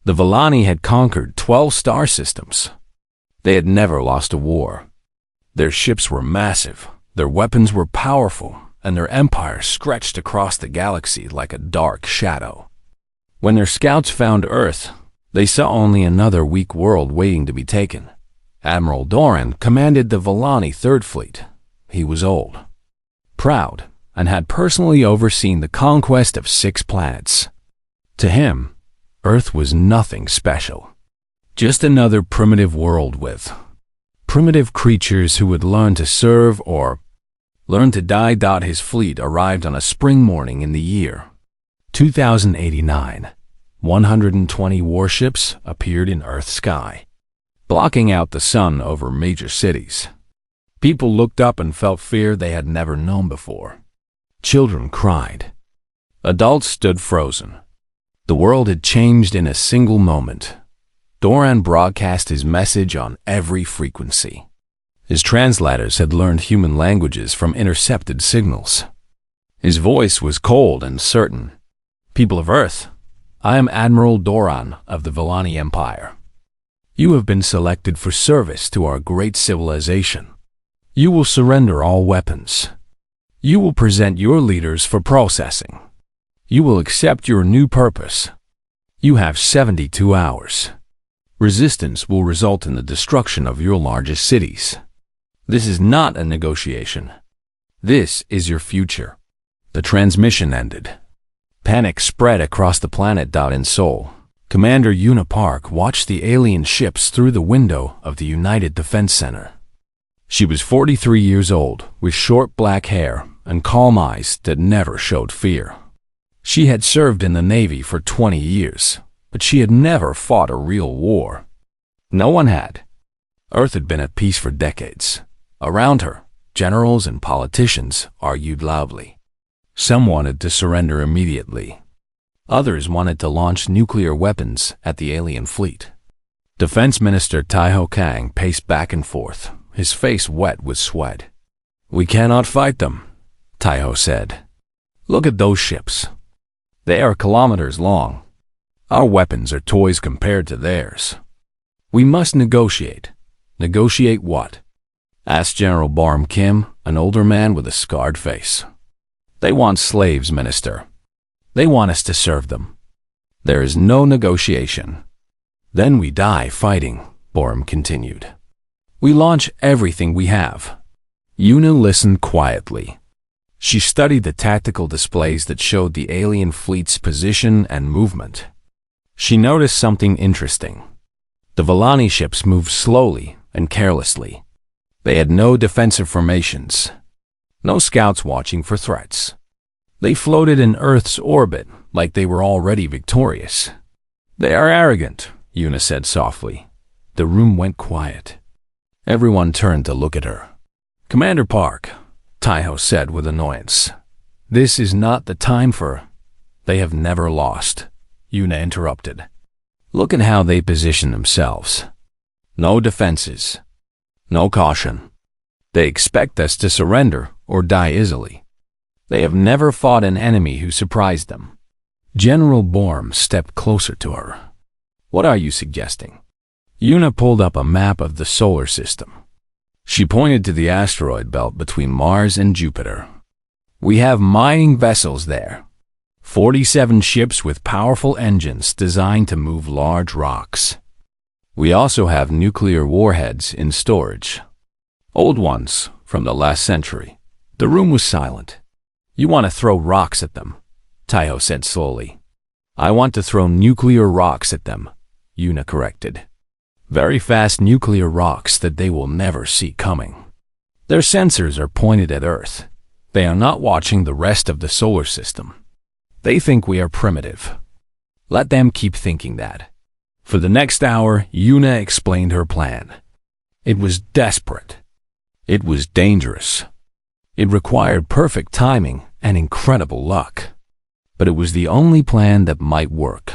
The Villani had conquered 12 star systems. They had never lost a war. Their ships were massive, their weapons were powerful, and their empire stretched across the galaxy like a dark shadow. When their scouts found Earth, they saw only another weak world waiting to be taken. Admiral Doran commanded the Villani Third Fleet. He was old, proud, and had personally overseen the conquest of 6 planets. To him, Earth was nothing special. Just another primitive world with primitive creatures who would learn to serve or learn to die. His fleet arrived on a spring morning in the year 2089. 120 warships appeared in Earth's sky, blocking out the sun over major cities. People looked up and felt fear they had never known before. Children cried. Adults stood frozen. The world had changed in a single moment. Doran broadcast his message on every frequency. His translators had learned human languages from intercepted signals. His voice was cold and certain. People of Earth, I am Admiral Doran of the Villani Empire. You have been selected for service to our great civilization. You will surrender all weapons. You will present your leaders for processing. You will accept your new purpose. You have 72 hours. Resistance will result in the destruction of your largest cities. This is not a negotiation. This is your future. The transmission ended. Panic spread across the planet. In Seoul, Commander Yuna Park watched the alien ships through the window of the United Defense Center. She was 43 years old, with short black hair and calm eyes that never showed fear. She had served in the Navy for 20 years, but she had never fought a real war. No one had. Earth had been at peace for decades. Around her, generals and politicians argued loudly. Some wanted to surrender immediately. Others wanted to launch nuclear weapons at the alien fleet. Defense Minister Taiho Kang paced back and forth, his face wet with sweat. We cannot fight them, Taiho said. Look at those ships. They are kilometers long. Our weapons are toys compared to theirs. We must negotiate. Negotiate what? Asked General Barm Kim, an older man with a scarred face. They want slaves, Minister. They want us to serve them. There is no negotiation. Then we die fighting, Barm continued. We launch everything we have. Yuna listened quietly. She studied the tactical displays that showed the alien fleet's position and movement. She noticed something interesting. The Villani ships moved slowly and carelessly. They had no defensive formations. No scouts watching for threats. They floated in Earth's orbit like they were already victorious. They are arrogant, Yuna said softly. The room went quiet. Everyone turned to look at her. Commander Park, Taiho said with annoyance. This is not the time for... They have never lost, Yuna interrupted. Look at how they position themselves. No defenses. No caution. They expect us to surrender or die easily. They have never fought an enemy who surprised them. General Borm stepped closer to her. What are you suggesting? Yuna pulled up a map of the solar system. She pointed to the asteroid belt between Mars and Jupiter. We have mining vessels there. 47 ships with powerful engines designed to move large rocks. We also have nuclear warheads in storage. Old ones from the last century. The room was silent. You want to throw rocks at them, Taiho said slowly. I want to throw nuclear rocks at them, Yuna corrected. Very fast nuclear rocks that they will never see coming. Their sensors are pointed at Earth. They are not watching the rest of the solar system. They think we are primitive. Let them keep thinking that. For the next hour, Yuna explained her plan. It was desperate. It was dangerous. It required perfect timing and incredible luck. But it was the only plan that might work.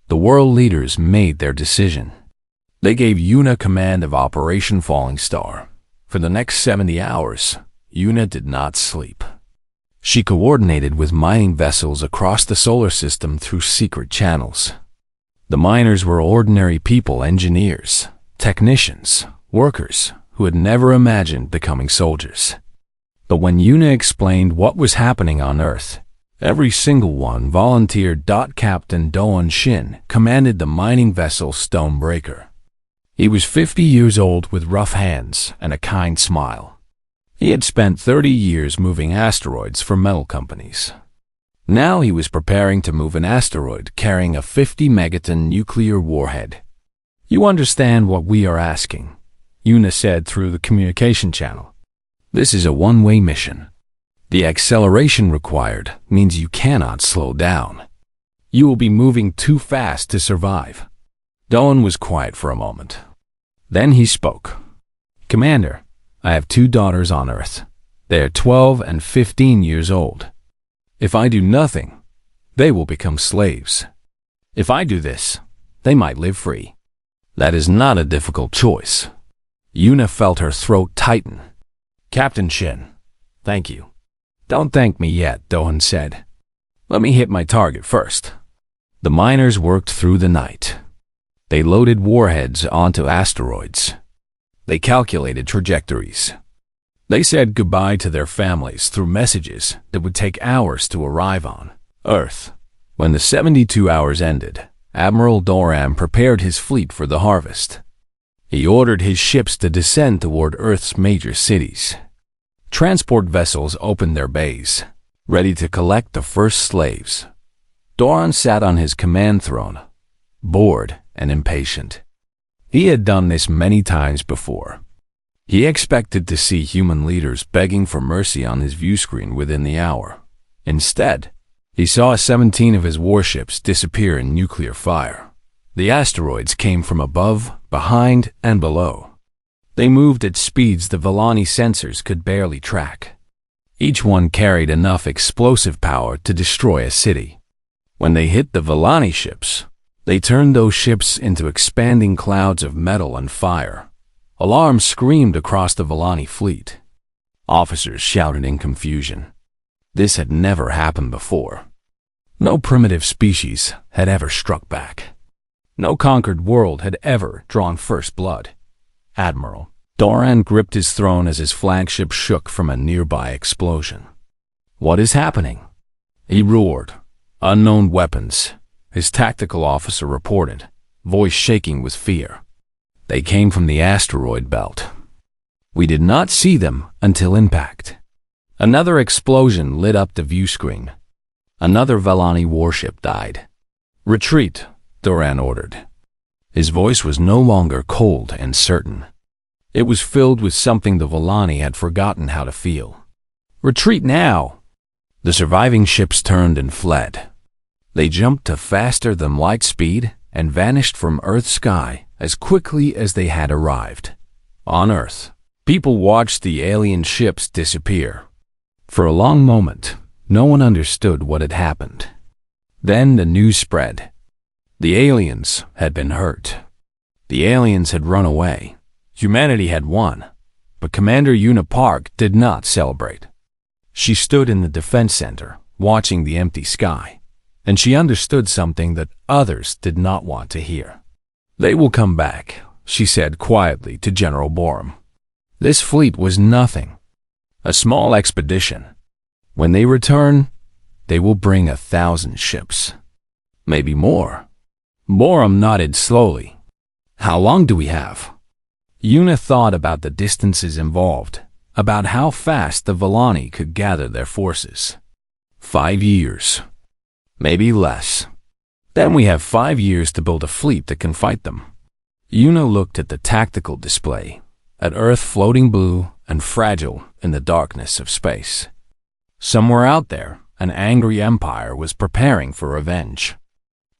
The world leaders made their decision. They gave Yuna command of Operation Falling Star. For the next 70 hours, Yuna did not sleep. She coordinated with mining vessels across the solar system through secret channels. The miners were ordinary people, engineers, technicians, workers who had never imagined becoming soldiers. But when Yuna explained what was happening on Earth, every single one volunteered. Captain Doan Shin commanded the mining vessel Stonebreaker. He was 50 years old with rough hands and a kind smile. He had spent 30 years moving asteroids for metal companies. Now he was preparing to move an asteroid carrying a 50-megaton nuclear warhead. "You understand what we are asking," Yuna said through the communication channel. "This is a one-way mission. The acceleration required means you cannot slow down. You will be moving too fast to survive." Doan was quiet for a moment. Then he spoke. "Commander, I have 2 daughters on Earth. They are 12 and 15 years old. If I do nothing, they will become slaves. If I do this, they might live free. That is not a difficult choice." Yuna felt her throat tighten. "Captain Shin, thank you." "Don't thank me yet," Doan said. "Let me hit my target first." The miners worked through the night. They loaded warheads onto asteroids. They calculated trajectories. They said goodbye to their families through messages that would take hours to arrive on Earth. When the 72 hours ended, Admiral Doran prepared his fleet for the harvest. He ordered his ships to descend toward Earth's major cities. Transport vessels opened their bays, ready to collect the first slaves. Doran sat on his command throne, bored and impatient. He had done this many times before. He expected to see human leaders begging for mercy on his view screen within the hour. Instead, he saw 17 of his warships disappear in nuclear fire. The asteroids came from above, behind, and below. They moved at speeds the Vellani sensors could barely track. Each one carried enough explosive power to destroy a city. When they hit the Vellani ships, they turned those ships into expanding clouds of metal and fire. Alarms screamed across the Vellani fleet. Officers shouted in confusion. This had never happened before. No primitive species had ever struck back. No conquered world had ever drawn first blood. Admiral Doran gripped his throne as his flagship shook from a nearby explosion. "What is happening?" he roared. "Unknown weapons," his tactical officer reported, voice shaking with fear. "They came from the asteroid belt. We did not see them until impact." Another explosion lit up the view screen. Another Vellani warship died. "Retreat," Doran ordered. His voice was no longer cold and certain. It was filled with something the Vellani had forgotten how to feel. "Retreat now!" The surviving ships turned and fled. They jumped to faster than light speed and vanished from Earth's sky as quickly as they had arrived. On Earth, people watched the alien ships disappear. For a long moment, no one understood what had happened. Then the news spread. The aliens had been hurt. The aliens had run away. Humanity had won. But Commander Yuna Park did not celebrate. She stood in the defense center, watching the empty sky, and she understood something that others did not want to hear. "They will come back," she said quietly to General Borum. "This fleet was nothing. A small expedition. When they return, they will bring 1,000 ships. Maybe more." Borum nodded slowly. "How long do we have?" Yuna thought about the distances involved, about how fast the Vellani could gather their forces. 5 years. Maybe less. Then we have 5 years to build a fleet that can fight them. Yuna looked at the tactical display, at Earth floating blue and fragile in the darkness of space. Somewhere out there, an angry empire was preparing for revenge.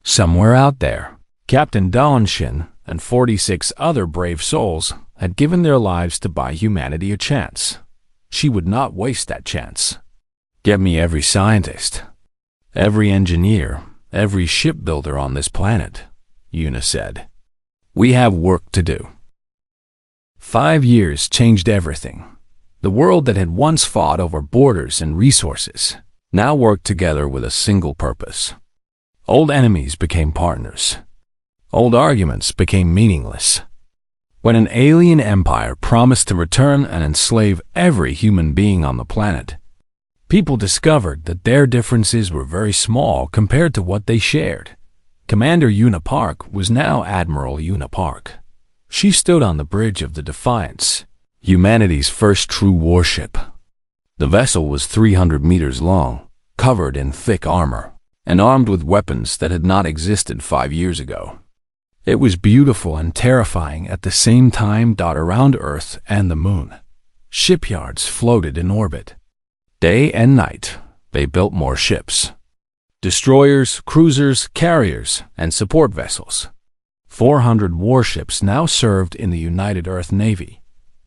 Somewhere out there, Captain Dawnshin and 46 other brave souls had given their lives to buy humanity a chance. She would not waste that chance. "Get me every scientist, every engineer, every shipbuilder on this planet," Yuna said. "We have work to do." 5 years changed everything. The world that had once fought over borders and resources now worked together with a single purpose. Old enemies became partners. Old arguments became meaningless. When an alien empire promised to return and enslave every human being on the planet, people discovered that their differences were very small compared to what they shared. Commander Una Park was now Admiral Una Park. She stood on the bridge of the Defiance, humanity's first true warship. The vessel was 300 meters long, covered in thick armor, and armed with weapons that had not existed 5 years ago. It was beautiful and terrifying at the same time. Around Earth and the Moon, shipyards floated in orbit. Day and night, they built more ships. Destroyers, cruisers, carriers, and support vessels. 400 warships now served in the United Earth Navy.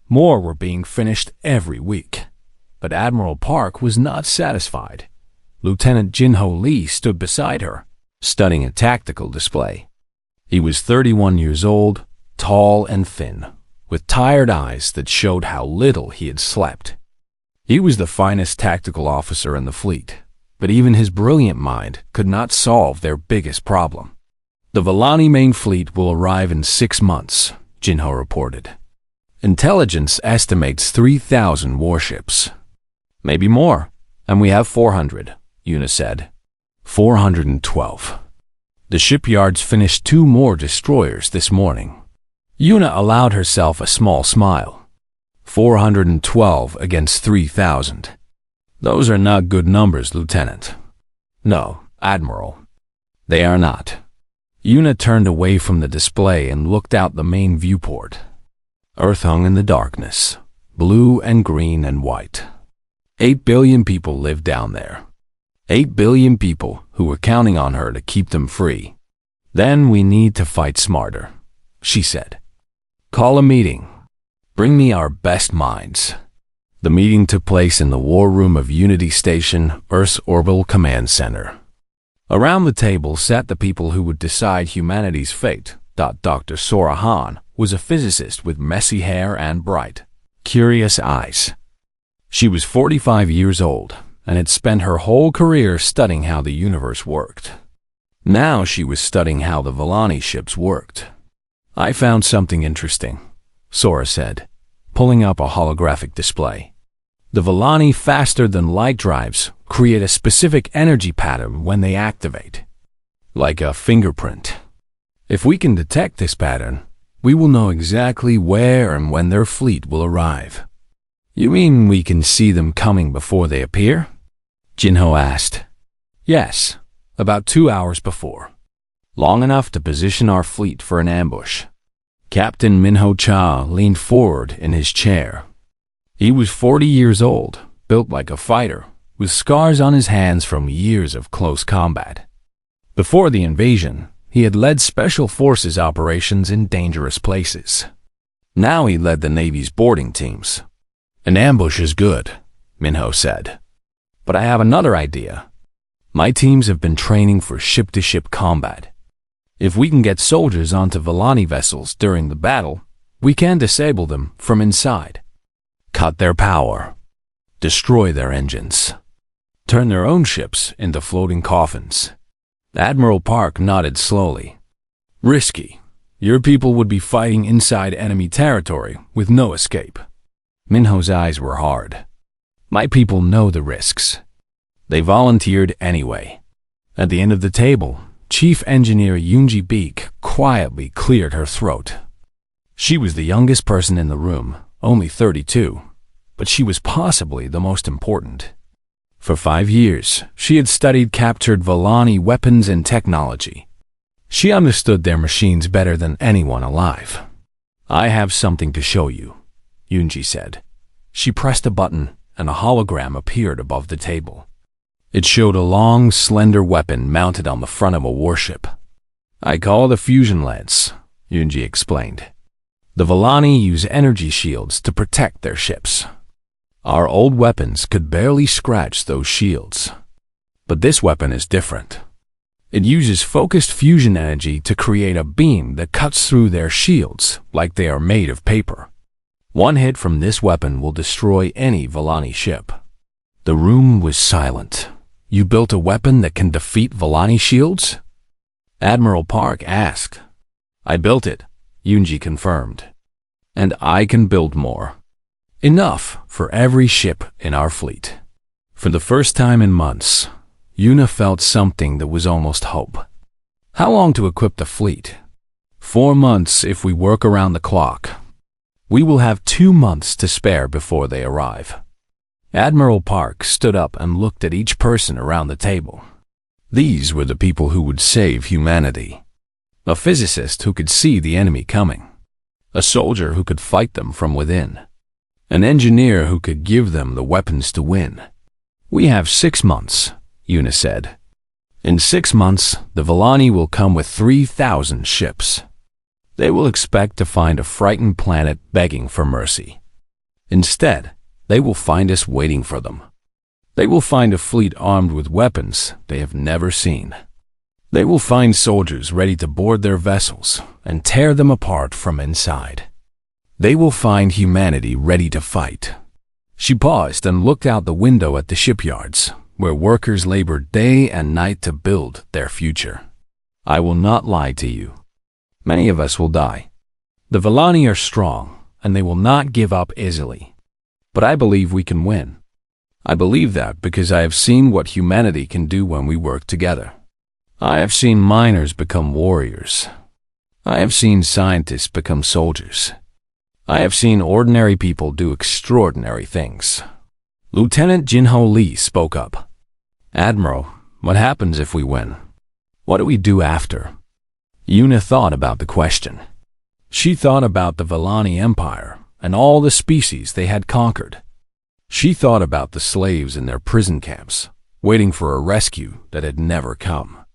More were being finished every week. But Admiral Park was not satisfied. Lieutenant Jinho Lee stood beside her, studying a tactical display. He was 31 years old, tall and thin, with tired eyes that showed how little he had slept. He was the finest tactical officer in the fleet, but even his brilliant mind could not solve their biggest problem. The Vellani main fleet will arrive in 6 months, Jinho reported. Intelligence estimates 3,000 warships. Maybe more, and we have 400, Una said. 412. The shipyards finished 2 more destroyers this morning. Una allowed herself a small smile. 412 against 3,000. Those are not good numbers, Lieutenant. No, Admiral. They are not. Una turned away from the display and looked out the main viewport. Earth hung in the darkness, blue and green and white. 8 billion people lived down there. 8 billion people who were counting on her to keep them free. Then we need to fight smarter, she said. Call a meeting. Bring me our best minds. The meeting took place in the war room of Unity Station, Earth's Orbital Command Center. Around the table sat the people who would decide humanity's fate. Dr. Sora Han was a physicist with messy hair and bright, curious eyes. She was 45 years old and had spent her whole career studying how the universe worked. Now she was studying how the Vellani ships worked. I found something interesting, Sora said, pulling up a holographic display. The Vellani faster-than-light drives create a specific energy pattern when they activate, like a fingerprint. If we can detect this pattern, we will know exactly where and when their fleet will arrive. You mean we can see them coming before they appear? Jinho asked. Yes, about 2 hours before. Long enough to position our fleet for an ambush. Captain Minho Cha leaned forward in his chair. He was 40 years old, built like a fighter, with scars on his hands from years of close combat. Before the invasion, he had led special forces operations in dangerous places. Now he led the Navy's boarding teams. An ambush is good, Minho said. But I have another idea. My teams have been training for ship-to-ship combat. If we can get soldiers onto Vellani vessels during the battle, we can disable them from inside. Cut their power. Destroy their engines. Turn their own ships into floating coffins. Admiral Park nodded slowly. Risky. Your people would be fighting inside enemy territory with no escape. Minho's eyes were hard. My people know the risks. They volunteered anyway. At the end of the table, Chief Engineer Yoonji Beek quietly cleared her throat. She was the youngest person in the room, only 32, but she was possibly the most important. For 5 years, she had studied captured Vellani weapons and technology. She understood their machines better than anyone alive. I have something to show you, Yoonji said. She pressed a button and a hologram appeared above the table. It showed a long, slender weapon mounted on the front of a warship. I call it a fusion lance, Yoonji explained. The Vellani use energy shields to protect their ships. Our old weapons could barely scratch those shields. But this weapon is different. It uses focused fusion energy to create a beam that cuts through their shields like they are made of paper. One hit from this weapon will destroy any Vellani ship. The room was silent. You built a weapon that can defeat Vellani shields? Admiral Park asked. I built it, Yunji confirmed. And I can build more. Enough for every ship in our fleet. For the first time in months, Yuna felt something that was almost hope. How long to equip the fleet? 4 months if we work around the clock. We will have 2 months to spare before they arrive. Admiral Park stood up and looked at each person around the table. These were the people who would save humanity. A physicist who could see the enemy coming. A soldier who could fight them from within. An engineer who could give them the weapons to win. We have 6 months, Yuna said. In 6 months, the Vellani will come with 3,000 ships. They will expect to find a frightened planet begging for mercy. Instead, they will find us waiting for them. They will find a fleet armed with weapons they have never seen. They will find soldiers ready to board their vessels and tear them apart from inside. They will find humanity ready to fight. She paused and looked out the window at the shipyards, where workers labored day and night to build their future. I will not lie to you. Many of us will die. The Vellani are strong, and they will not give up easily. But I believe we can win. I believe that because I have seen what humanity can do when we work together. I have seen miners become warriors. I have seen scientists become soldiers. I have seen ordinary people do extraordinary things. Lieutenant Jinho Lee spoke up. Admiral, what happens if we win? What do we do after? Yuna thought about the question. She thought about the Vellani Empire and all the species they had conquered. She thought about the slaves in their prison camps, waiting for a rescue that had never come.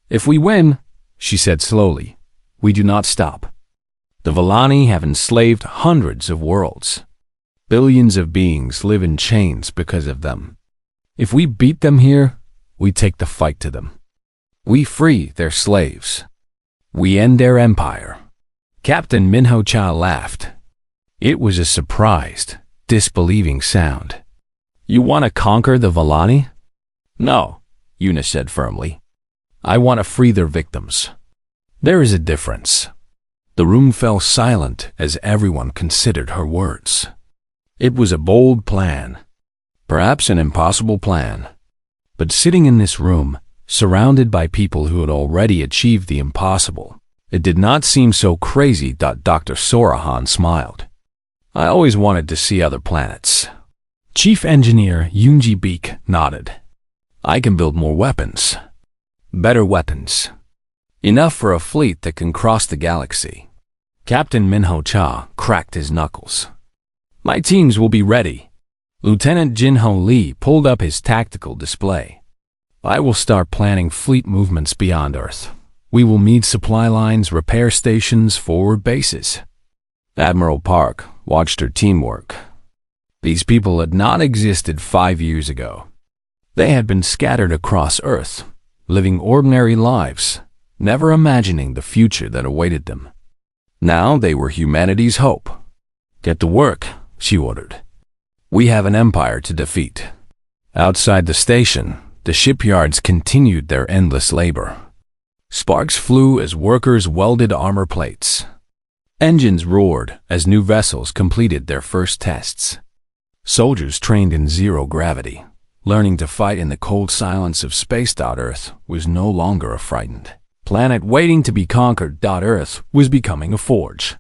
If we win, she said slowly, we do not stop. The Vellani have enslaved hundreds of worlds. Billions of beings live in chains because of them. If we beat them here, we take the fight to them. We free their slaves. We end their empire. Captain Minho Cha laughed. It was a surprised, disbelieving sound. You want to conquer the Vellani? No, Yuna said firmly. I want to free their victims. There is a difference. The room fell silent as everyone considered her words. It was a bold plan, perhaps an impossible plan. But sitting in this room, surrounded by people who had already achieved the impossible, it did not seem so crazy. Dr. Sorahan smiled. I always wanted to see other planets. Chief Engineer Yunji Beek nodded. I can build more weapons. Better weapons. Enough for a fleet that can cross the galaxy. Captain Minho Cha cracked his knuckles. My teams will be ready. Lieutenant Jinho Lee pulled up his tactical display. I will start planning fleet movements beyond Earth. We will need supply lines, repair stations, forward bases. Admiral Park watched her teamwork. These people had not existed 5 years ago. They had been scattered across Earth, living ordinary lives, never imagining the future that awaited them. Now they were humanity's hope. Get to work, she ordered. We have an empire to defeat. Outside the station, the shipyards continued their endless labor. Sparks flew as workers welded armor plates. Engines roared as new vessels completed their first tests. Soldiers trained in zero gravity, learning to fight in the cold silence of space. Earth was no longer a frightened planet waiting to be conquered. Earth was becoming a forge.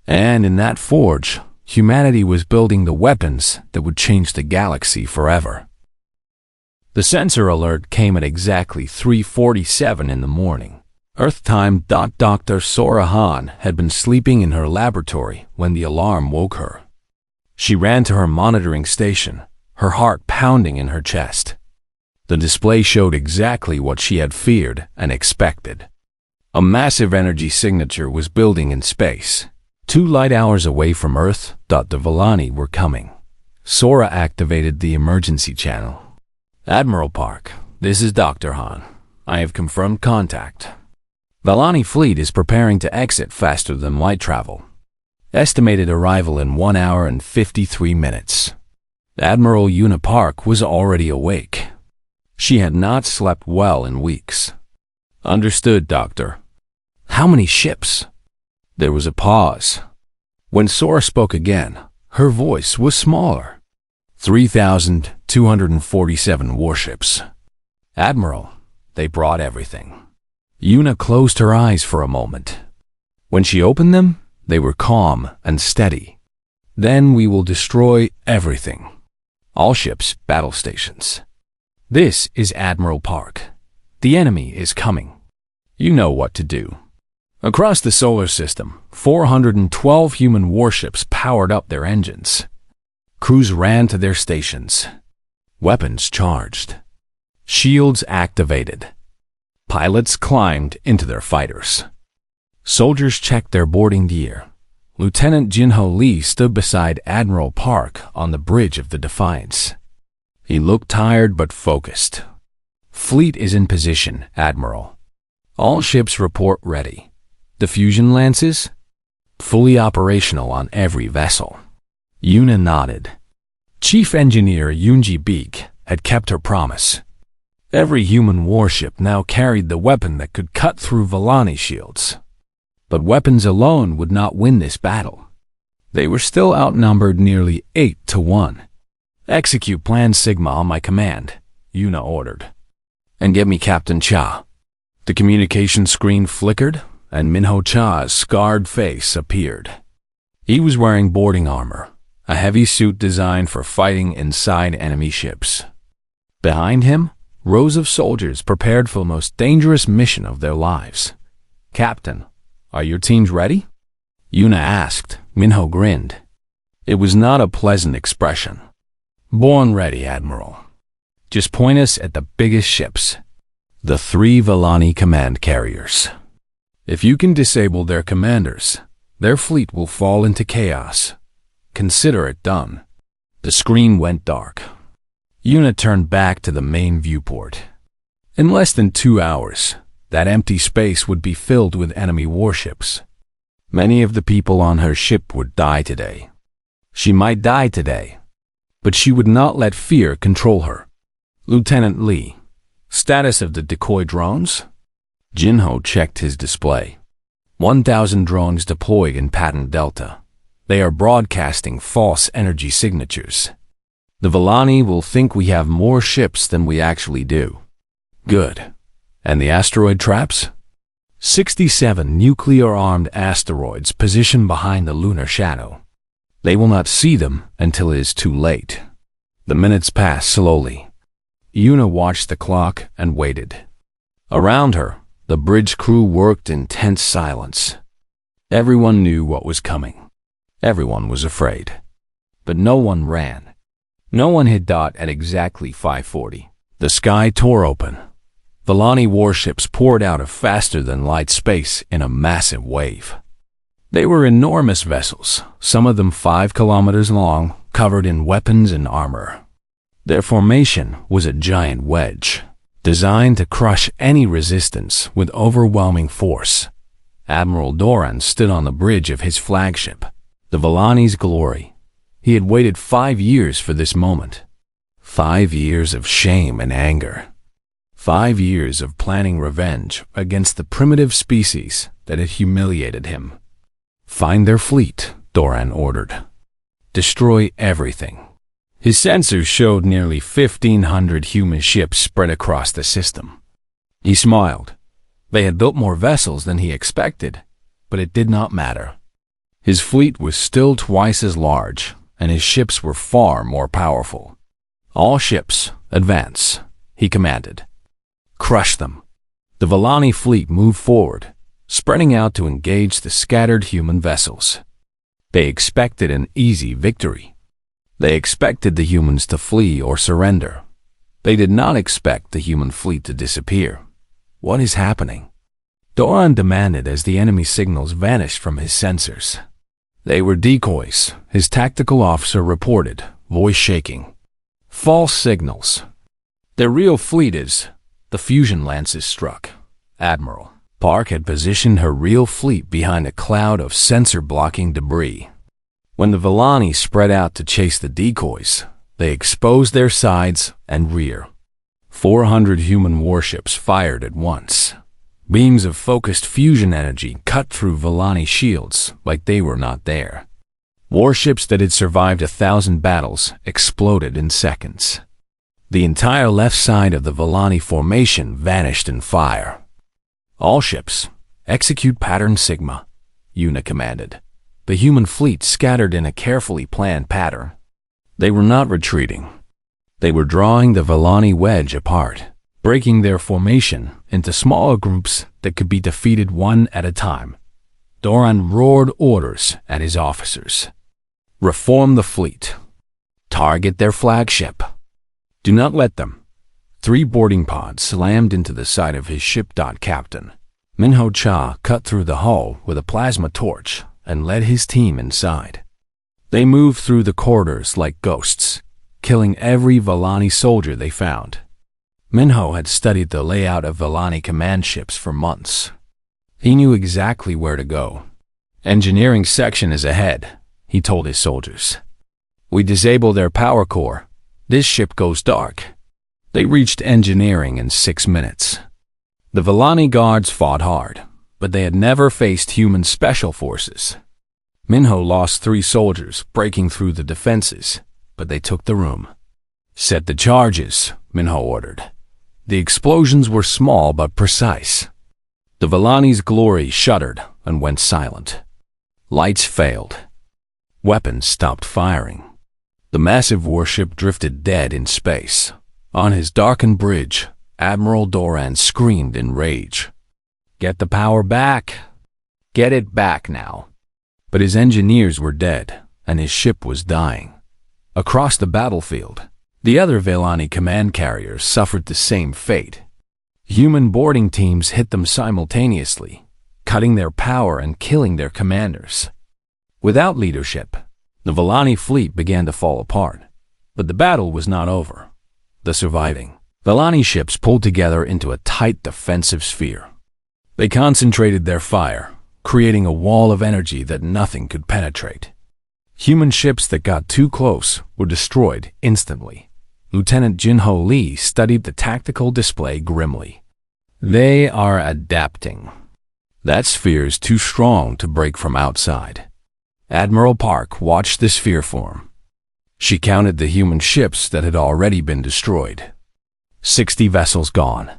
And in that forge, humanity was building the weapons that would change the galaxy forever. The sensor alert came at exactly 3:47 in the morning. Earth time. Dr. Sorahan had been sleeping in her laboratory when the alarm woke her. She ran to her monitoring station, her heart pounding in her chest. The display showed exactly what she had feared and expected. A massive energy signature was building in space. 2 light hours away from Earth. The Vellani were coming. Sora activated the emergency channel. Admiral Park, this is Dr. Han. I have confirmed contact. Vellani fleet is preparing to exit faster than light travel. Estimated arrival in 1 hour and 53 minutes. Admiral Yuna Park was already awake. She had not slept well in weeks. Understood, Doctor. How many ships? There was a pause. When Sora spoke again, her voice was smaller. 3,247 warships. Admiral, they brought everything. Yuna closed her eyes for a moment. When she opened them, they were calm and steady. Then we will destroy everything. All ships, battle stations. This is Admiral Park. The enemy is coming. You know what to do. Across the solar system, 412 human warships powered up their engines. Crews ran to their stations. Weapons charged. Shields activated. Pilots climbed into their fighters. Soldiers checked their boarding gear. Lieutenant Jinho Lee stood beside Admiral Park on the bridge of the Defiance. He looked tired but focused. Fleet is in position, Admiral. All ships report ready. The fusion lances? Fully operational on every vessel. Yuna nodded. Chief Engineer Yunji Beek had kept her promise. Every human warship now carried the weapon that could cut through Vellani shields. But weapons alone would not win this battle. They were still outnumbered nearly 8-1. Execute Plan Sigma on my command, Yuna ordered. And get me Captain Cha. The communication screen flickered, and Minho Cha's scarred face appeared. He was wearing boarding armor, a heavy suit designed for fighting inside enemy ships. Behind him, rows of soldiers prepared for the most dangerous mission of their lives. Captain, are your teams ready? Yuna asked. Minho grinned. It was not a pleasant expression. Born ready, Admiral. Just point us at the biggest ships. The 3 Vellani command carriers. If you can disable their commanders, their fleet will fall into chaos. Consider it done. The screen went dark. Yuna turned back to the main viewport. In less than 2 hours, that empty space would be filled with enemy warships. Many of the people on her ship would die today. She might die today, but she would not let fear control her. Lieutenant Lee, status of the decoy drones? Jinho checked his display. 1,000 drones deployed in Patent Delta. They are broadcasting false energy signatures. The Vellani will think we have more ships than we actually do. Good. And the asteroid traps? 67 nuclear-armed asteroids positioned behind the lunar shadow. They will not see them until it is too late. The minutes passed slowly. Yuna watched the clock and waited. Around her, the bridge crew worked in tense silence. Everyone knew what was coming. Everyone was afraid. But no one ran. No one hit dot at exactly 5:40. The sky tore open. Vellani warships poured out of faster-than-light space in a massive wave. They were enormous vessels, some of them 5 kilometers long, covered in weapons and armor. Their formation was a giant wedge, designed to crush any resistance with overwhelming force. Admiral Doran stood on the bridge of his flagship, the Vellani's glory. He had waited 5 years for this moment. 5 years of shame and anger. 5 years of planning revenge against the primitive species that had humiliated him. Find their fleet, Doran ordered. Destroy everything. His sensors showed nearly 1,500 human ships spread across the system. He smiled. They had built more vessels than he expected, but it did not matter. His fleet was still twice as large, and his ships were far more powerful. All ships, advance, he commanded. Crush them. The Vellani fleet moved forward, spreading out to engage the scattered human vessels. They expected an easy victory. They expected the humans to flee or surrender. They did not expect the human fleet to disappear. What is happening? Doran demanded as the enemy signals vanished from his sensors. They were decoys, his tactical officer reported, voice shaking. False signals. Their real fleet is... The fusion lances struck. Admiral Park had positioned her real fleet behind a cloud of sensor-blocking debris. When the Vellani spread out to chase the decoys, they exposed their sides and rear. 400 human warships fired at once. Beams of focused fusion energy cut through Volani shields like they were not there. Warships that had survived 1,000 battles exploded in seconds. The entire left side of the Volani formation vanished in fire. All ships, execute pattern Sigma, Una commanded. The human fleet scattered in a carefully planned pattern. They were not retreating. They were drawing the Volani wedge apart, breaking their formation into smaller groups that could be defeated one at a time. Doran roared orders at his officers. Reform the fleet. Target their flagship. Do not let them. 3 boarding pods slammed into the side of his ship. Captain Minho Cha cut through the hull with a plasma torch and led his team inside. They moved through the corridors like ghosts, killing every Volani soldier they found. Minho had studied the layout of Volani command ships for months. He knew exactly where to go. Engineering section is ahead, he told his soldiers. We disable their power core. This ship goes dark. They reached engineering in 6 minutes. The Volani guards fought hard, but they had never faced human special forces. Minho lost 3 soldiers breaking through the defenses, but they took the room. Set the charges, Minho ordered. The explosions were small but precise. The Volani's glory shuddered and went silent. Lights failed. Weapons stopped firing. The massive warship drifted dead in space. On his darkened bridge, Admiral Doran screamed in rage. Get the power back. Get it back now. But his engineers were dead, and his ship was dying. Across the battlefield, the other Volani command carriers suffered the same fate. Human boarding teams hit them simultaneously, cutting their power and killing their commanders. Without leadership, the Volani fleet began to fall apart, but the battle was not over. The surviving Volani ships pulled together into a tight defensive sphere. They concentrated their fire, creating a wall of energy that nothing could penetrate. Human ships that got too close were destroyed instantly. Lieutenant Jinho Lee studied the tactical display grimly. They are adapting. That sphere is too strong to break from outside. Admiral Park watched the sphere form. She counted the human ships that had already been destroyed. 60 vessels gone.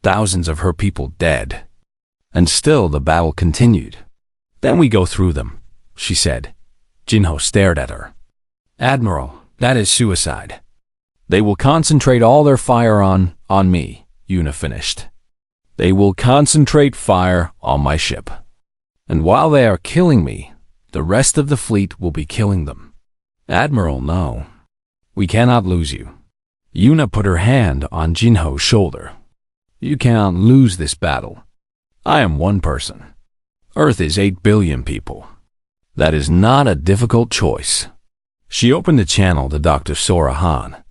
Thousands of her people dead. And still the battle continued. Then we go through them, she said. Jinho stared at her. Admiral, that is suicide. They will concentrate all their fire on me, Una finished. They will concentrate fire on my ship. And while they are killing me, the rest of the fleet will be killing them. Admiral, no. We cannot lose you. Una put her hand on Jinho's shoulder. You cannot lose this battle. I am one person. Earth is 8 billion people. That is not a difficult choice. She opened the channel to Dr. Sora Han.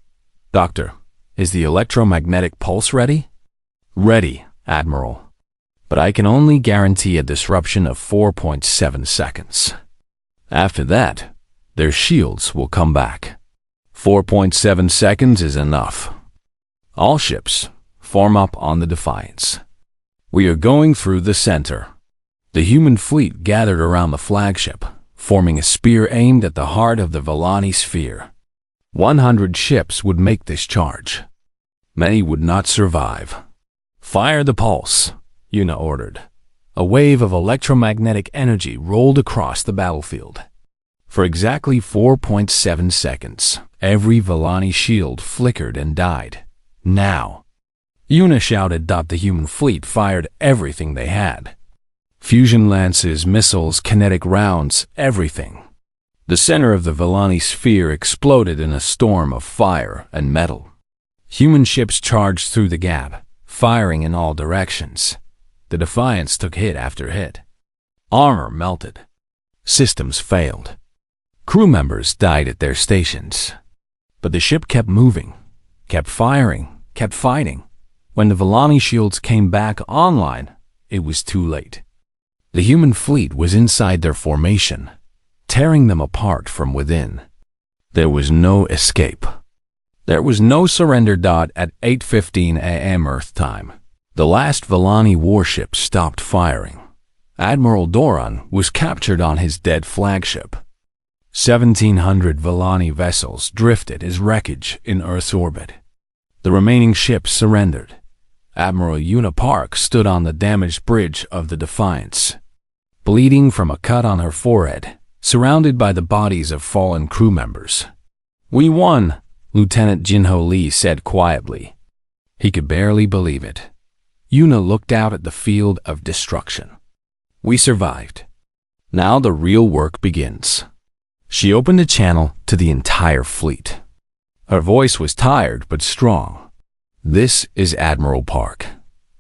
Doctor, is the electromagnetic pulse ready? Ready, Admiral. But I can only guarantee a disruption of 4.7 seconds. After that, their shields will come back. 4.7 seconds is enough. All ships, form up on the Defiance. We are going through the center. The human fleet gathered around the flagship, forming a spear aimed at the heart of the Volani sphere. 100 ships would make this charge. Many would not survive. Fire the pulse, Una ordered. A wave of electromagnetic energy rolled across the battlefield. For exactly 4.7 seconds, every Volani shield flickered and died. Now. Una shouted. The human fleet fired everything they had. Fusion lances, missiles, kinetic rounds, everything. The center of the Volani sphere exploded in a storm of fire and metal. Human ships charged through the gap, firing in all directions. The Defiance took hit after hit. Armor melted. Systems failed. Crew members died at their stations. But the ship kept moving, kept firing, kept fighting. When the Volani shields came back online, it was too late. The human fleet was inside their formation, tearing them apart from within. There was no escape. There was no surrender. At 8:15 a.m. Earth time, The last Vellani warship stopped firing. Admiral Doran was captured on his dead flagship. 1,700 Vellani vessels drifted as wreckage in Earth's orbit. The remaining ships surrendered. Admiral Una Park stood on the damaged bridge of the Defiance, bleeding from a cut on her forehead, surrounded by the bodies of fallen crew members. "We won," Lieutenant Jinho Lee said quietly. He could barely believe it. Una looked out at the field of destruction. "We survived. Now the real work begins." She opened a channel to the entire fleet. Her voice was tired but strong. "This is Admiral Park.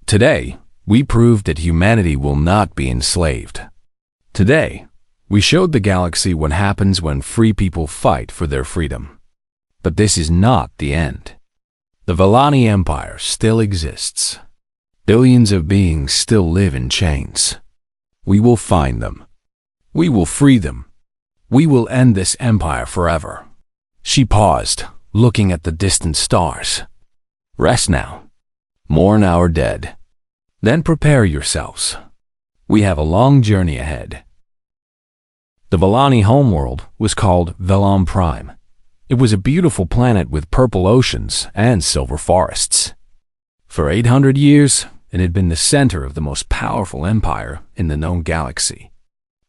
Today, we proved that humanity will not be enslaved. Today, we showed the galaxy what happens when free people fight for their freedom. But this is not the end. The Vellani Empire still exists. Billions of beings still live in chains. We will find them. We will free them. We will end this empire forever." She paused, looking at the distant stars. "Rest now. Mourn our dead. Then prepare yourselves. We have a long journey ahead." The Vellani homeworld was called Velam Prime. It was a beautiful planet with purple oceans and silver forests. For 800 years, it had been the center of the most powerful empire in the known galaxy.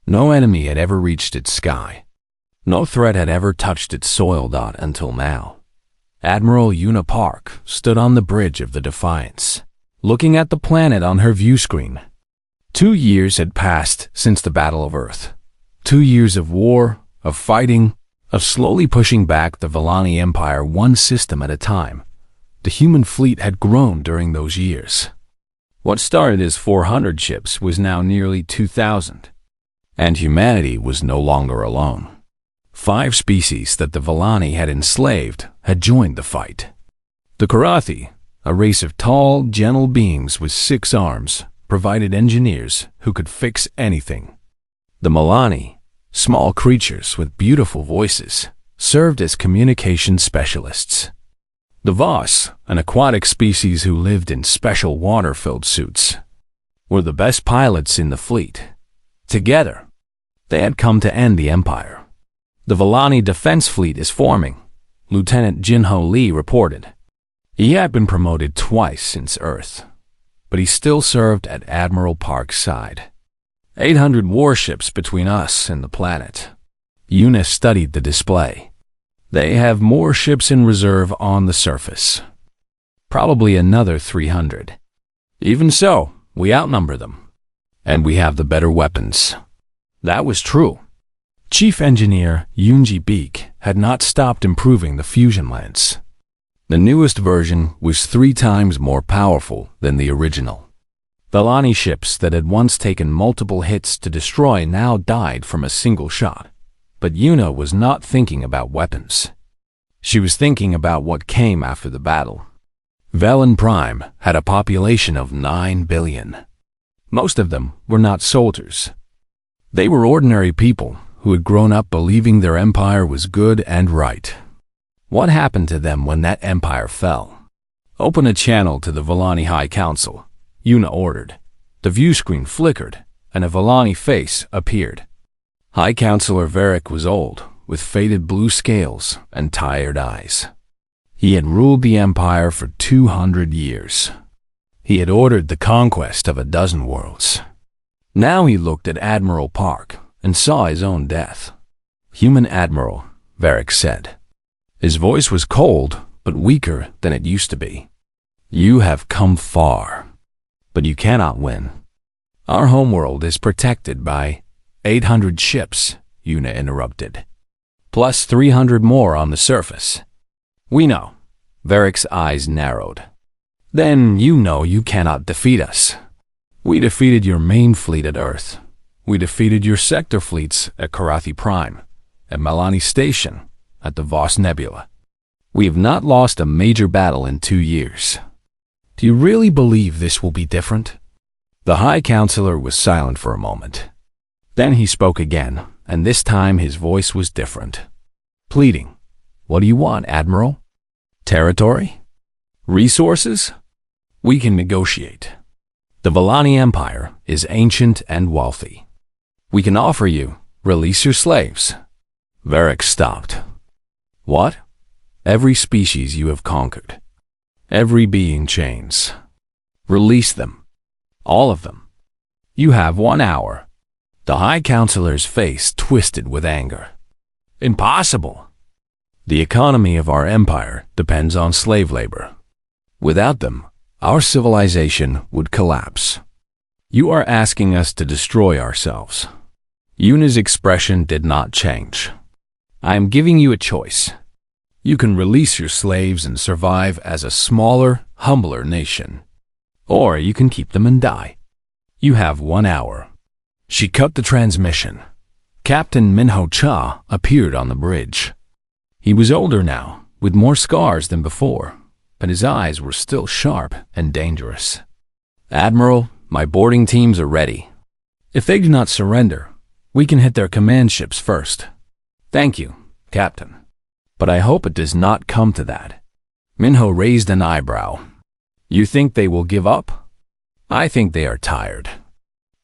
No enemy had ever reached its sky. No threat had ever touched its soil dot until now. Admiral Una Park stood on the bridge of the Defiance, looking at the planet on her view screen. 2 years had passed since the Battle of Earth. 2 years of war, of fighting, of slowly pushing back the Vellani Empire one system at a time. The human fleet had grown during those years. What started as 400 ships was now nearly 2,000. And humanity was no longer alone. 5 species that the Vellani had enslaved had joined the fight. The Karathi, a race of tall, gentle beings with 6 arms, provided engineers who could fix anything. The Milani, small creatures with beautiful voices, served as communication specialists. The Voss, an aquatic species who lived in special water-filled suits, were the best pilots in the fleet. Together, they had come to end the empire. "The Vellani defense fleet is forming," Lieutenant Jinho Lee reported. He had been promoted twice since Earth, but he still served at Admiral Park's side. 800 warships between us and the planet. Una studied the display. They have more ships in reserve on the surface. Probably another 300. Even so, we outnumber them. And we have the better weapons. That was true. Chief Engineer Yoonji Beek had not stopped improving the fusion lance. The newest version was 3 times more powerful than the original. Vellani ships that had once taken multiple hits to destroy now died from a single shot. But Una was not thinking about weapons. She was thinking about what came after the battle. Velan Prime had a population of 9 billion. Most of them were not soldiers. They were ordinary people who had grown up believing their empire was good and right. What happened to them when that empire fell? "Open a channel to the Vellani High Council," Una ordered. The view screen flickered, and a Vellani face appeared. High Counselor Varric was old, with faded blue scales and tired eyes. He had ruled the empire for 200 years. He had ordered the conquest of a dozen worlds. Now he looked at Admiral Park and saw his own death. "Human Admiral," Varric said. His voice was cold, but weaker than it used to be. "You have come far, but you cannot win. Our homeworld is protected by 800 ships," Una interrupted, "plus 300 more on the surface." "We know." Varric's eyes narrowed. "Then you know you cannot defeat us. We defeated your main fleet at Earth. We defeated your sector fleets at Karathi Prime, at Malani Station, at the Voss Nebula. We have not lost a major battle in 2 years. Do you really believe this will be different?" The High Counselor was silent for a moment. Then he spoke again, and this time his voice was different. Pleading. "What do you want, Admiral? Territory? Resources? We can negotiate. The Vellani Empire is ancient and wealthy. We can offer you, release your slaves. Varric stopped. What? Every species you have conquered. Every being chains. Release them. All of them. You have 1 hour. The High Counselor's face twisted with anger. Impossible. The economy of our empire depends on slave labor. Without them, our civilization would collapse. You are asking us to destroy ourselves. Yuna's expression did not change. I am giving you a choice. You can release your slaves and survive as a smaller, humbler nation. Or you can keep them and die. You have 1 hour. She cut the transmission. Captain Minho Cha appeared on the bridge. He was older now, with more scars than before, but his eyes were still sharp and dangerous. Admiral, my boarding teams are ready. If they do not surrender, we can hit their command ships first. Thank you, Captain. But I hope it does not come to that. Minho raised an eyebrow. You think they will give up? I think they are tired.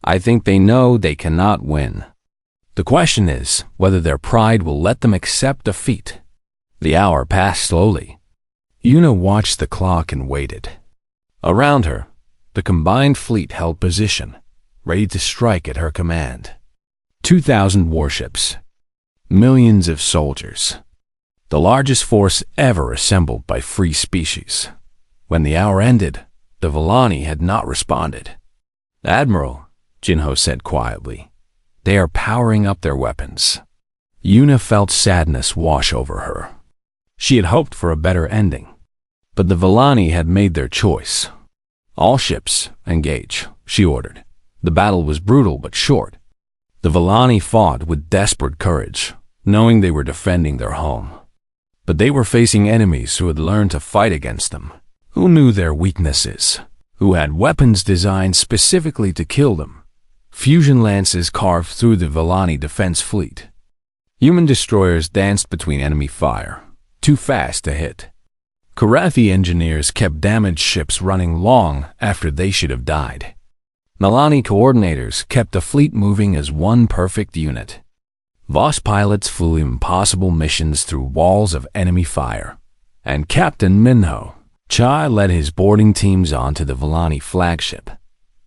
I think they know they cannot win. The question is whether their pride will let them accept defeat. The hour passed slowly. Yuna watched the clock and waited. Around her, the combined fleet held position, ready to strike at her command. 2,000 warships. Millions of soldiers. The largest force ever assembled by free species. When the hour ended, the Vellani had not responded. Admiral, Jinho said quietly, they are powering up their weapons. Yuna felt sadness wash over her. She had hoped for a better ending. But the Vellani had made their choice. All ships, engage, she ordered. The battle was brutal but short. The Vellani fought with desperate courage, knowing they were defending their home. But they were facing enemies who had learned to fight against them, who knew their weaknesses, who had weapons designed specifically to kill them. Fusion lances carved through the Vellani defense fleet. Human destroyers danced between enemy fire, too fast to hit. Karathi engineers kept damaged ships running long after they should have died. Nalani coordinators kept the fleet moving as one perfect unit. Voss pilots flew impossible missions through walls of enemy fire. And Captain Minho Cha led his boarding teams onto the Vellani flagship.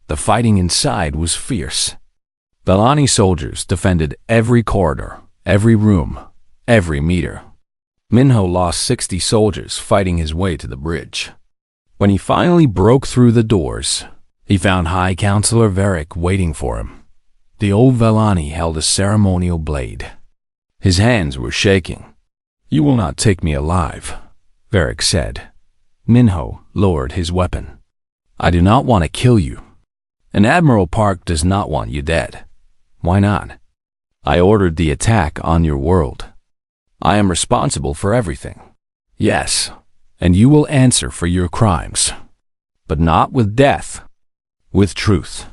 The fighting inside was fierce. Vellani soldiers defended every corridor, every room, every meter. Minho lost 60 soldiers fighting his way to the bridge. When he finally broke through the doors, he found High Counselor Varric waiting for him. The old Vellani held a ceremonial blade. His hands were shaking. You will not take me alive, Varric said. Minho lowered his weapon. I do not want to kill you. And Admiral Park does not want you dead. Why not? I ordered the attack on your world. I am responsible for everything. Yes, and you will answer for your crimes. But not with death. With truth.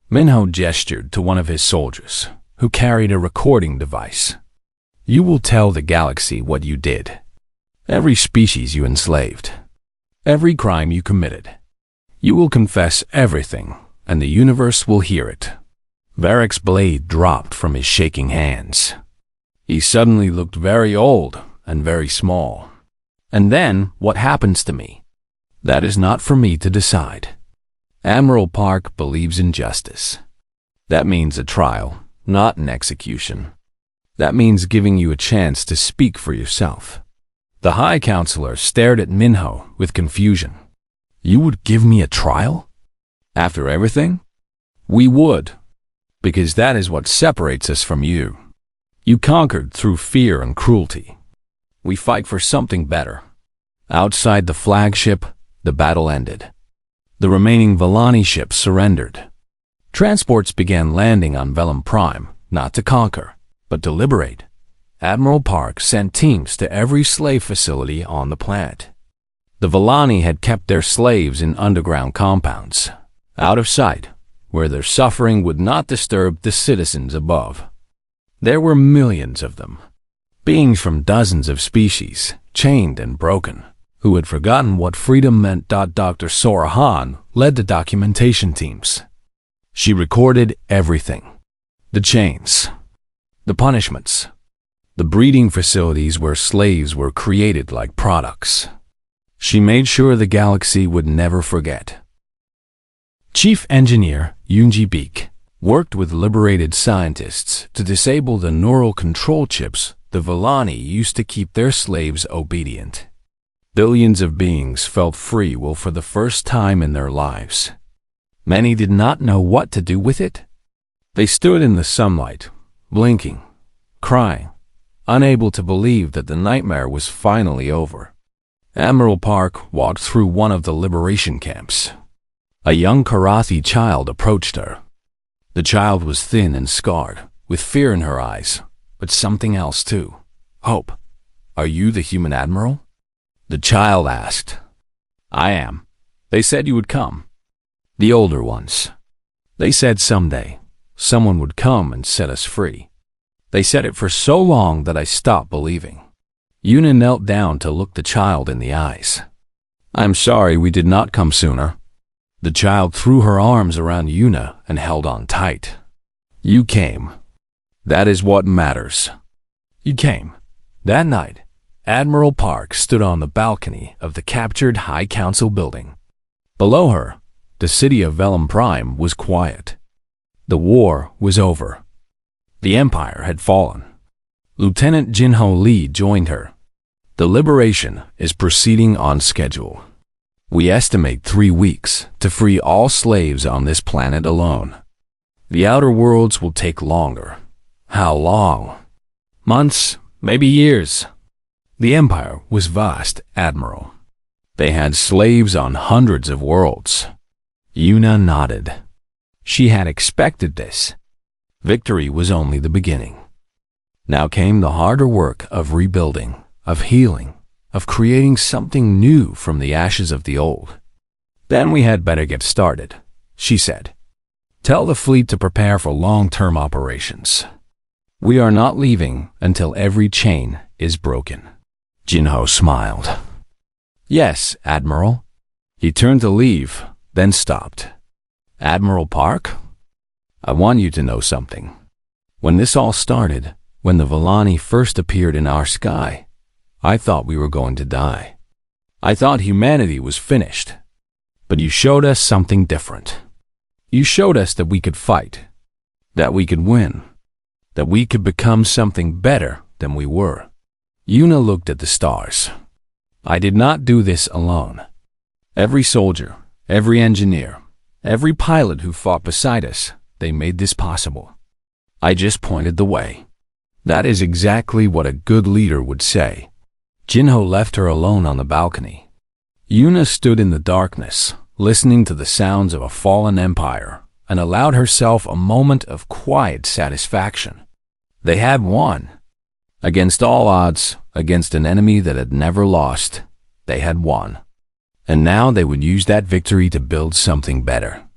Minho gestured to one of his soldiers, who carried a recording device. You will tell the galaxy what you did. Every species you enslaved. Every crime you committed. You will confess everything, and the universe will hear it. Varric's blade dropped from his shaking hands. He suddenly looked very old and very small. And then, what happens to me? That is not for me to decide. Admiral Park believes in justice. That means a trial, not an execution. That means giving you a chance to speak for yourself. The High Counselor stared at Minho with confusion. You would give me a trial? After everything? We would. Because that is what separates us from you. You conquered through fear and cruelty. We fight for something better. Outside the flagship, the battle ended. The remaining Vellani ships surrendered. Transports began landing on Vellum Prime, not to conquer, but to liberate. Admiral Park sent teams to every slave facility on the planet. The Vellani had kept their slaves in underground compounds, out of sight, where their suffering would not disturb the citizens above. There were millions of them, beings from dozens of species, chained and broken, who had forgotten what freedom meant. Dr. Sora Han led the documentation teams. She recorded everything. The chains, the punishments, the breeding facilities where slaves were created like products. She made sure the galaxy would never forget. Chief Engineer Yoonji Beek worked with liberated scientists to disable the neural control chips the Villani used to keep their slaves obedient. Billions of beings felt free will for the first time in their lives. Many did not know what to do with it. They stood in the sunlight, blinking, crying, unable to believe that the nightmare was finally over. Admiral Park walked through one of the liberation camps. A young Karathi child approached her. The child was thin and scarred, with fear in her eyes, but something else too. Hope. Are you the human admiral? The child asked. I am. They said you would come. The older ones. They said someday, someone would come and set us free. They said it for so long that I stopped believing. Yuna knelt down to look the child in the eyes. I'm sorry we did not come sooner. The child threw her arms around Yuna and held on tight. You came. That is what matters. You came. That night, Admiral Park stood on the balcony of the captured High Council building. Below her, the city of Velum Prime was quiet. The war was over. The Empire had fallen. Lieutenant Jinho Lee joined her. The liberation is proceeding on schedule. We estimate 3 weeks to free all slaves on this planet alone. The outer worlds will take longer. How long? Months, maybe years. The Empire was vast, Admiral. They had slaves on hundreds of worlds. Yuna nodded. She had expected this. Victory was only the beginning. Now came the harder work of rebuilding, of healing, of creating something new from the ashes of the old. Then we had better get started, she said. Tell the fleet to prepare for long-term operations. We are not leaving until every chain is broken. Jinho smiled. Yes, Admiral. He turned to leave, then stopped. Admiral Park? I want you to know something. When this all started, when the Villani first appeared in our sky, I thought we were going to die. I thought humanity was finished. But you showed us something different. You showed us that we could fight, that we could win, that we could become something better than we were. Yuna looked at the stars. I did not do this alone. Every soldier, every engineer, every pilot who fought beside us, they made this possible. I just pointed the way. That is exactly what a good leader would say. Jinho left her alone on the balcony. Yuna stood in the darkness, listening to the sounds of a fallen empire, and allowed herself a moment of quiet satisfaction. They had won. Against all odds, against an enemy that had never lost, they had won. And now they would use that victory to build something better.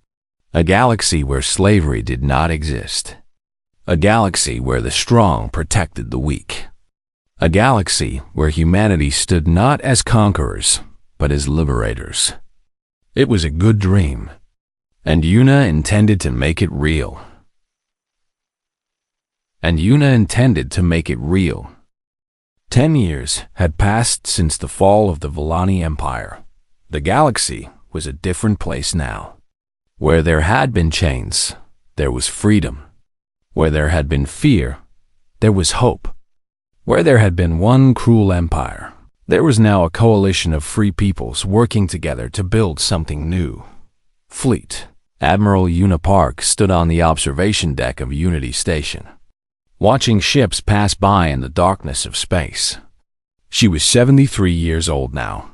A galaxy where slavery did not exist. A galaxy where the strong protected the weak. A galaxy where humanity stood not as conquerors, but as liberators. It was a good dream, and Yuna intended to make it real. 10 years had passed since the fall of the Villani Empire. The galaxy was a different place now. Where there had been chains, there was freedom. Where there had been fear, there was hope. Where there had been one cruel empire, there was now a coalition of free peoples working together to build something new. Fleet. Admiral Yuna Park stood on the observation deck of Unity Station, watching ships pass by in the darkness of space. She was 73 years old now.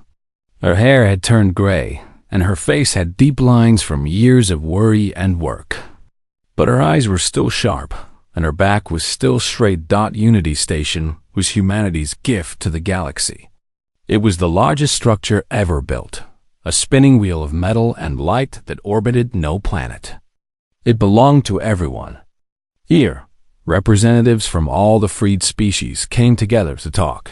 Her hair had turned gray, and her face had deep lines from years of worry and work. But her eyes were still sharp, and her back was still straight. Unity Station was humanity's gift to the galaxy. It was the largest structure ever built, a spinning wheel of metal and light that orbited no planet. It belonged to everyone. Here, representatives from all the freed species came together to talk,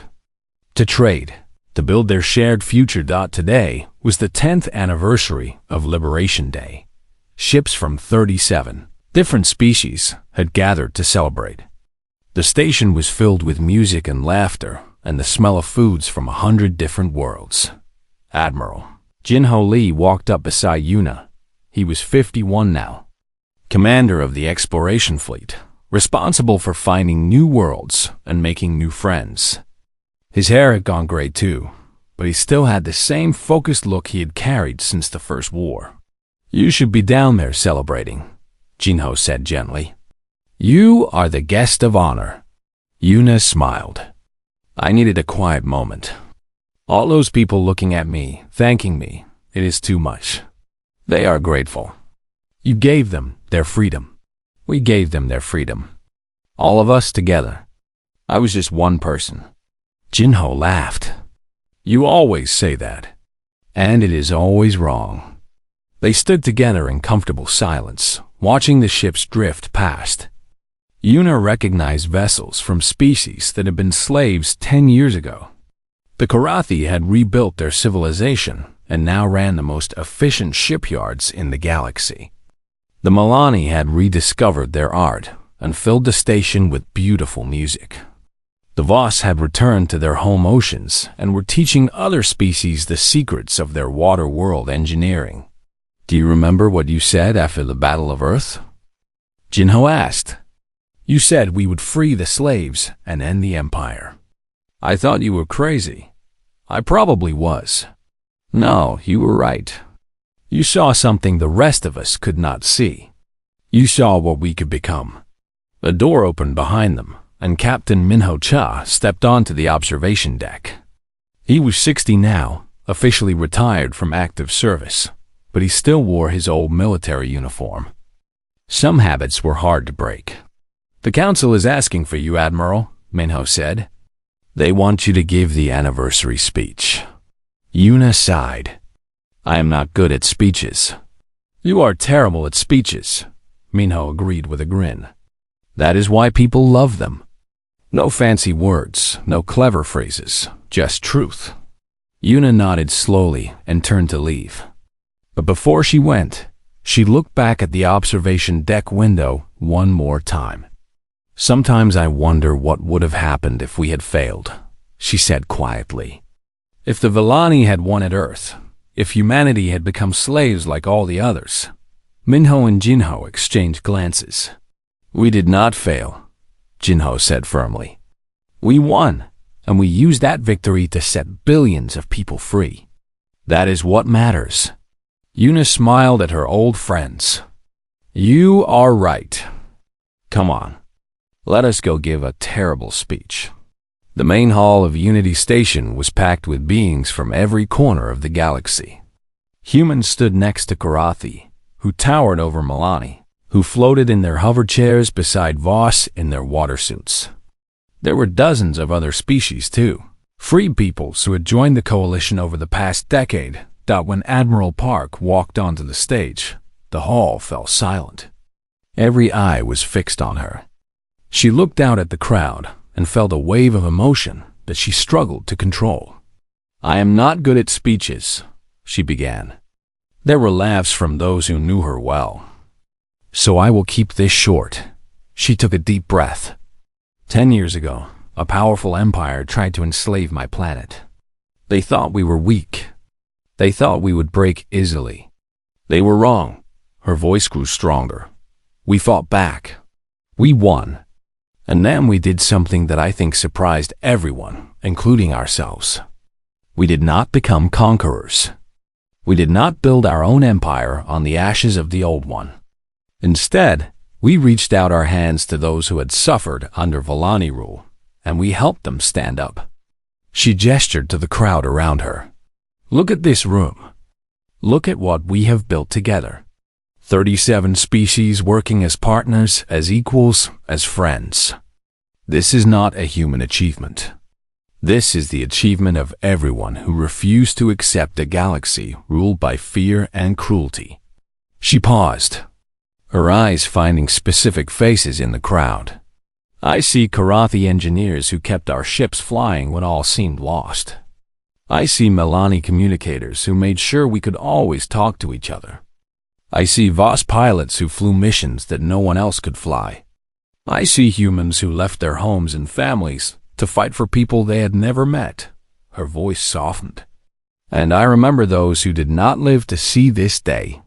to trade, to build their shared future. Today was the 10th anniversary of Liberation Day. Ships from 37 different species had gathered to celebrate. The station was filled with music and laughter and the smell of foods from 100 different worlds. Admiral Jinho Lee walked up beside Yuna. He was 51 now, commander of the exploration fleet, responsible for finding new worlds and making new friends. His hair had gone gray too, but he still had the same focused look he had carried since the first war. "You should be down there celebrating," Jinho said gently. "You are the guest of honor." Yuna smiled. "I needed a quiet moment. All those people looking at me, thanking me, it is too much. They are grateful. You gave them their freedom. We gave them their freedom. All of us together. I was just one person." Jinho laughed. "You always say that. And it is always wrong." They stood together in comfortable silence, watching the ships drift past. Yuna recognized vessels from species that had been slaves 10 years ago. The Karathi had rebuilt their civilization and now ran the most efficient shipyards in the galaxy. The Milani had rediscovered their art and filled the station with beautiful music. The Voss had returned to their home oceans and were teaching other species the secrets of their water world engineering. "Do you remember what you said after the Battle of Earth?" Jinho asked. "You said we would free the slaves and end the empire." "I thought you were crazy." "I probably was." "No, you were right. You saw something the rest of us could not see. You saw what we could become." A door opened behind them, and Captain Minho Cha stepped onto the observation deck. He was 60 now, officially retired from active service, but he still wore his old military uniform. Some habits were hard to break. "The Council is asking for you, Admiral," Minho said. "They want you to give the anniversary speech." Yuna sighed. "I am not good at speeches." "You are terrible at speeches," Minho agreed with a grin. "That is why people love them. No fancy words, no clever phrases, just truth." Yuna nodded slowly and turned to leave. But before she went, she looked back at the observation deck window one more time. "Sometimes I wonder what would have happened if we had failed," she said quietly. "If the Villani had won at Earth, if humanity had become slaves like all the others." Minho and Jinho exchanged glances. "We did not fail," Jinho said firmly. "We won, and we used that victory to set billions of people free. That is what matters." Yuna smiled at her old friends. "You are right. Come on, let us go give a terrible speech." The main hall of Unity Station was packed with beings from every corner of the galaxy. Humans stood next to Karathi, who towered over Milani, who floated in their hover chairs beside Voss in their water suits. There were dozens of other species too, free peoples who had joined the coalition over the past decade. When Admiral Park walked onto the stage, the hall fell silent. Every eye was fixed on her. She looked out at the crowd and felt a wave of emotion that she struggled to control. "I am not good at speeches," she began. There were laughs from those who knew her well. "So I will keep this short." She took a deep breath. 10 years ago, a powerful empire tried to enslave my planet. They thought we were weak. They thought we would break easily. They were wrong. Her voice grew stronger. We fought back. We won. And then we did something that I think surprised everyone, including ourselves. We did not become conquerors. We did not build our own empire on the ashes of the old one. Instead, we reached out our hands to those who had suffered under Villani rule, and we helped them stand up. She gestured to the crowd around her. "Look at this room. Look at what we have built together. 37 species working as partners, as equals, as friends. This is not a human achievement. This is the achievement of everyone who refused to accept a galaxy ruled by fear and cruelty." She paused, her eyes finding specific faces in the crowd. "I see Karathi engineers who kept our ships flying when all seemed lost. I see Melani communicators who made sure we could always talk to each other. I see Voss pilots who flew missions that no one else could fly. I see humans who left their homes and families to fight for people they had never met. Her voice softened. And I remember those who did not live to see this day.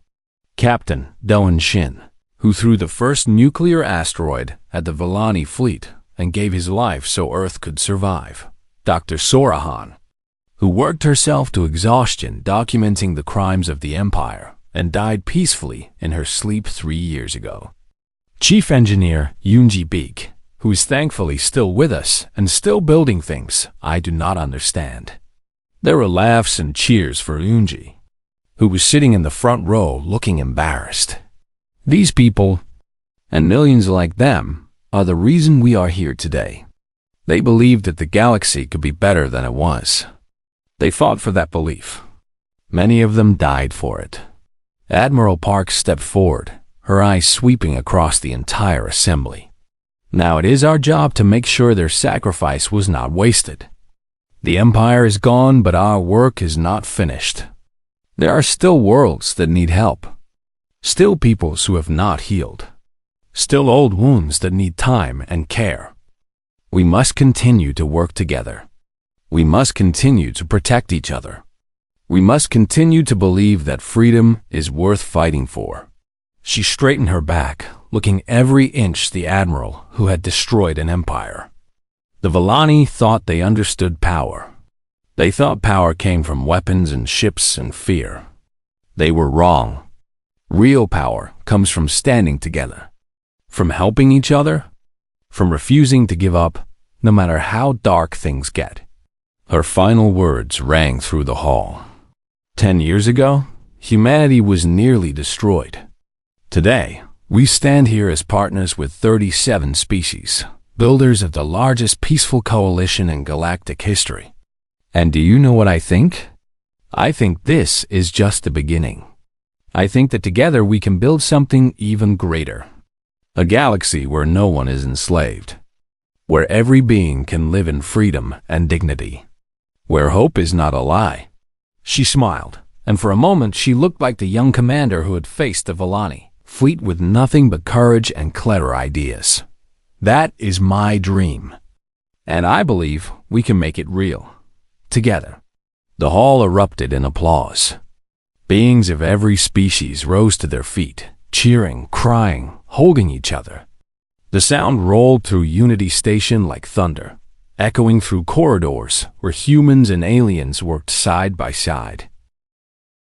Captain Doan Shin, who threw the first nuclear asteroid at the Villani fleet and gave his life so Earth could survive. Dr. Sorahan, who worked herself to exhaustion documenting the crimes of the Empire and died peacefully in her sleep 3 years ago. Chief Engineer Yoonji Beek, who is thankfully still with us and still building things I do not understand. There were laughs and cheers for Yoonji, who was sitting in the front row looking embarrassed. These people, and millions like them, are the reason we are here today. They believed that the galaxy could be better than it was. They fought for that belief. Many of them died for it. Admiral Park stepped forward, her eyes sweeping across the entire assembly. Now it is our job to make sure their sacrifice was not wasted. The Empire is gone, but our work is not finished. There are still worlds that need help. Still peoples who have not healed. Still old wounds that need time and care. We must continue to work together. We must continue to protect each other. We must continue to believe that freedom is worth fighting for. She straightened her back, looking every inch the admiral who had destroyed an empire. The Villani thought they understood power. They thought power came from weapons and ships and fear. They were wrong. Real power comes from standing together, from helping each other, from refusing to give up, no matter how dark things get. Her final words rang through the hall. 10 years ago, humanity was nearly destroyed. Today, we stand here as partners with 37 species, builders of the largest peaceful coalition in galactic history. And do you know what I think? I think this is just the beginning. I think that together we can build something even greater. A galaxy where no one is enslaved. Where every being can live in freedom and dignity. Where hope is not a lie. She smiled, and for a moment she looked like the young commander who had faced the Villani, fleet with nothing but courage and clever ideas. That is my dream. And I believe we can make it real. Together. The hall erupted in applause. Beings of every species rose to their feet, cheering, crying, holding each other. The sound rolled through Unity Station like thunder, echoing through corridors where humans and aliens worked side by side.